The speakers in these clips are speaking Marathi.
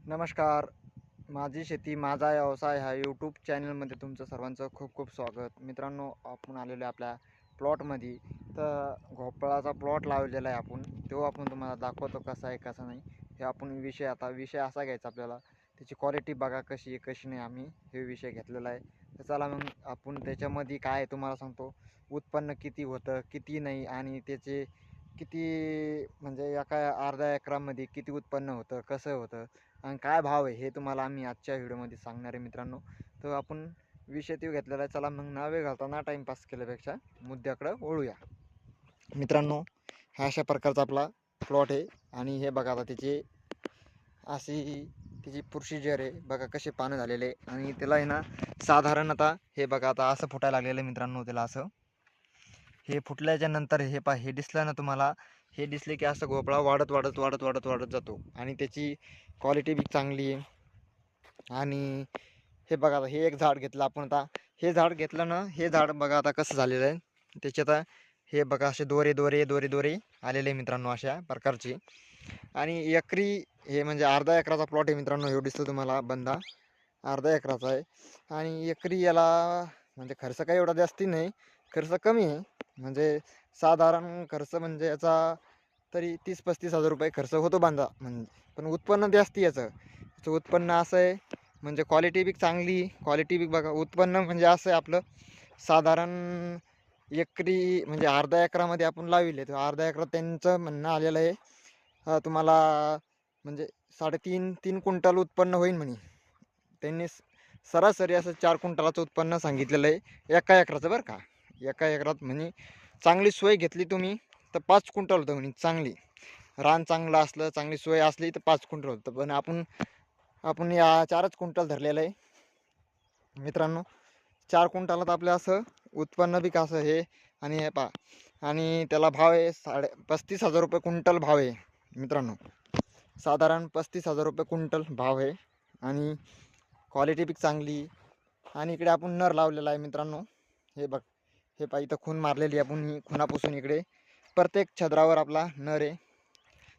नमस्कार. माझी शेती माझा व्यवसाय ह्या यूट्यूब चॅनलमध्ये तुमचं सर्वांचं खूप खूप स्वागत. मित्रांनो, आपण आलेलो आहे आपल्या प्लॉटमध्ये. तर भोपळाचा प्लॉट लावलेला आहे आपण. तो आपण तुम्हाला दाखवतो कसा आहे कसा नाही. हे आपण विषय असा घ्यायचा आपल्याला, त्याची क्वालिटी बघा कशी आहे कशी नाही. आम्ही हे विषय घेतलेला आहे. तर चला मग आपण त्याच्यामध्ये काय आहे तुम्हाला सांगतो. उत्पन्न किती होतं किती नाही आणि त्याचे किती म्हणजे एका अर्ध्या एकरामध्ये किती उत्पन्न होतं कसं होतं आणि काय भाव आहे हे तुम्हाला आम्ही आजच्या व्हिडिओमध्ये सांगणार आहे मित्रांनो. तर आपण विषय तो घेतलेला आहे. चला मग नावे घालताना टाईमपास केल्यापेक्षा मुद्द्याकडं वळूया. मित्रांनो, हा अशा प्रकारचा आपला प्लॉट आहे आणि हे बघा आता अशी त्याची प्रोसिजर आहे. बघा कसे पानं झालेले आणि त्याला आहे ना साधारण आता हे बघा आता असं फुटायला लागलेलं आहे मित्रांनो. त्याला असं हे फुटल्याच्या नंतर हे दिसलं ना तुम्हाला, हे दिसले की असं भोपळा वाढत वाढत वाढत वाढत वाढत जातो आणि त्याची क्वालिटी बी चांगली आहे. आणि हे बघा आता हे एक झाड घेतलं आपण. आता हे झाड घेतलं ना, हे झाड बघा आता कसं झालेलं आहे. त्याच्यात हे बघा असे दोरे दोरे दोरे दोरे आलेले मित्रांनो अशा प्रकारचे. आणि एकरी हे म्हणजे अर्धा एकराचा प्लॉट आहे मित्रांनो. हे दिसतं तुम्हाला बंदा अर्धा एकराचा आहे. आणि एकरी याला म्हणजे खर्च काही एवढा जास्ती नाही, खर्च कमी आहे. म्हणजे साधारण खर्च म्हणजे याचा तरी 30-35 हजार रुपये खर्च होतो बांधा म्हणजे. पण उत्पन्न जास्ती याचं उत्पन्न असं आहे म्हणजे क्वालिटी बी चांगली. क्वालिटी बी बघा, उत्पन्न म्हणजे असं आहे आपलं साधारण एकरी म्हणजे अर्धा एकरामध्ये आपण लाविले तर अर्धा एकरात त्यांचं म्हणणं आलेलं आहे तुम्हाला म्हणजे 3.5 क्विंटल उत्पन्न होईल म्हणे. त्यांनी सरासरी असं 4 क्विंटलाचं उत्पन्न सांगितलेलं आहे एका एकराचं बरं का. एका एकरात म्हणे चांगली सोय घेतली तुम्ही तर 5 क्विंटल होतं म्हणे. चांगली रान चांगलं असलं चांगली सोय असली तर 5 क्विंटल होतं. पण आपण या 4च क्विंटल धरलेलं आहे मित्रांनो. 4 क्विंटलात आपलं असं उत्पन्न बी कसं हे. आणि हे पा आणि त्याला भाव आहे 35,000 रुपये क्विंटल भाव आहे मित्रांनो. साधारण 35,000 रुपये क्विंटल भाव आहे आणि क्वालिटी बी चांगली. आणि इकडे आपण नर लावलेला आहे मित्रांनो. हे बघ, हे पा इथं खून मारलेली आपण. ही खुनापासून इकडे प्रत्येक छद्रावर आपला नर आहे.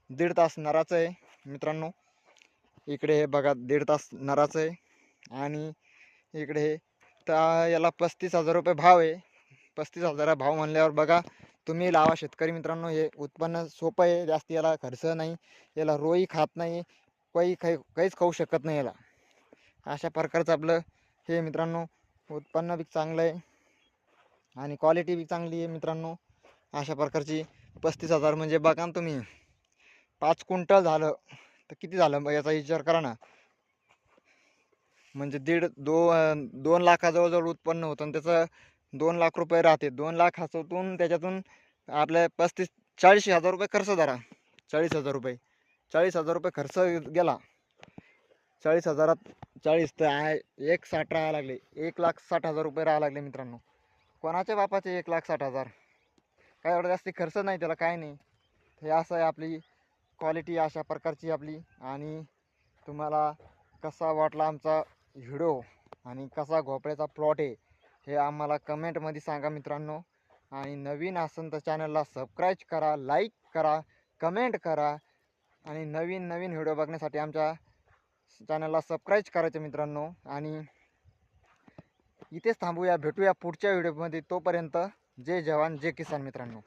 1.5 तास नराचं आहे मित्रांनो. इकडे हे बघा 1.5 तास नराचं आहे. आणि इकडे हे तर याला 35,000 रुपये भाव आहे. 35,000 भाव म्हणल्यावर बघा तुम्ही लावा शेतकरी मित्रांनो. हे उत्पन्न सोपं आहे, जास्त याला खर्च नाही. याला रोई खात नाही, काहीच खाऊ शकत नाही याला. अशा प्रकारचं आपलं हे मित्रांनो. उत्पन्न बी चांगलं आहे आणि क्वालिटी बी चांगली आहे मित्रांनो. अशा प्रकारची 35,000 म्हणजे बघा ना तुम्ही 5 क्विंटल झालं तर किती झालं याचा विचार करा ना. म्हणजे 2 लाखाजवळ उत्पन्न होतं आणि त्याचं 2 लाख रुपये राहते. 2 लाख हसवतून त्याच्यातून आपल्या 40,000 रुपये खर्च धरा. 40,000 रुपये 40,000 रुपये खर्च गेला. 40,000त 40 तर आहे 1,60 राहायला लागले. 1,60,000 रुपये राहायला लागले मित्रांनो. कोणाच्या बापाचे 1,60,000. काय एवढं जास्त खर्च नाही त्याला, काय नाही. हे असं आहे आपली क्वालिटी अशा प्रकारची आपली. आणि तुम्हाला कसा वाटला आमचा व्हिडिओ आणि कसा भोपळ्याचा प्लॉट आहे हे आम्हाला कमेंटमध्ये सांगा मित्रांनो. आणि नवीन असेल तर चॅनलला सबस्क्राईब करा, लाईक करा, कमेंट करा. आणि नवीन नवीन व्हिडिओ बघण्यासाठी आमच्या चॅनलला सबस्क्राईब करायचं मित्रांनो. आणि इथेच थांबूया, भेटूया पुढच्या व्हिडिओमध्ये. तोपर्यंत जय जवान जय किसान मित्रांनो.